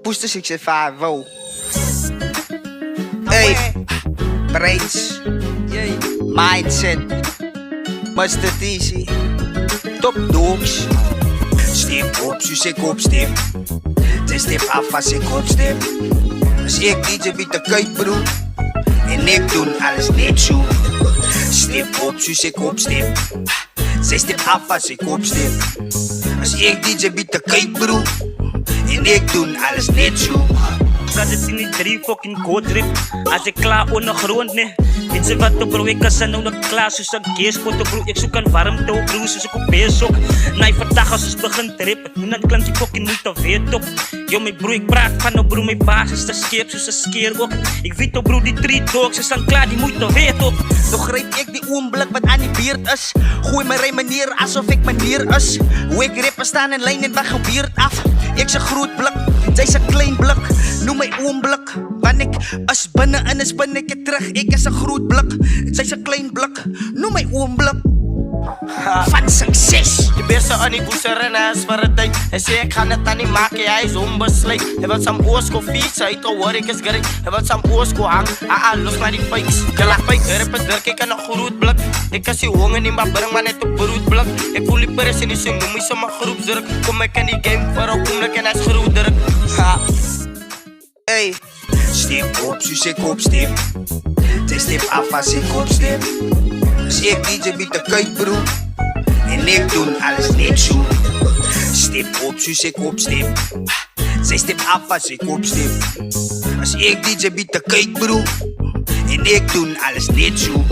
Poester 65, wow. Hey, Brains, Mindset, Mr. TC, Top Dogs. Stip op, dus ik opstip. Ten stip af als ik opstip. Als ik DJ biedt de kuit broer. En ik doe alles net zo. Stip op, dus ik opstip. Zij stip af als ik opstip. Als ik DJ biedt de kuit broer. En ik doe alles net zo. Gaat het in die 3 fucking go-trip. Als ik klaar ondergrond nee. Weet je wat bro, ik kan nou nog klaar. Soos een keerspot bro, ik zoek een warmte bro. Soos ik op beesok. Nee, vandaag als het begint trip. Nu dan klank je fucking moeite weet op. Yo mijn bro, ik praat van nou bro, mijn baas is te skeep soos een skeer ook. Ik weet op bro, die 3 dogs is dan klaar, die moeite weet op. Nog grijp ik die oomblik wat aan die beurt is. Gooi mijn rij manier alsof ik manier is. Hoe ik rippen staan in lijn en weg gebeurt af. Ik zeg groot blik, zij is een klein blik. Noem my oomblik, want ik is binnen en is binnen ek terug. Ek is een groot blik, zij is een klein blik. Noem my oomblik van succes. Die beste aan die boeser en hij is voor het tijd. Hij zei ik ga het aan die maken, hij is onbesluit. Hij wil zijn oosko fiets, hij hoor ik is gericht. Hij wil zijn oosko hang, los naar die fakes. Je lacht bij het werk, ik kan een groot blik. Ik kan die hongen niet maar brengen, maar net op brood blik. Ik voel die pers in die zin, noem me zomaar groepsdruk. Kom ik in die game voor een oomlik en hij is groot druk. Hey, stip op, dus ik opstip. Zij stip af als ik opstip. Als ik DJ biedt de kuit broer. En ik doe alles net zo. Stip op, dus ik opstip. Zij stip af als ik opstip. Als ik DJ biedt de kuit broer. En ik doe alles net zo.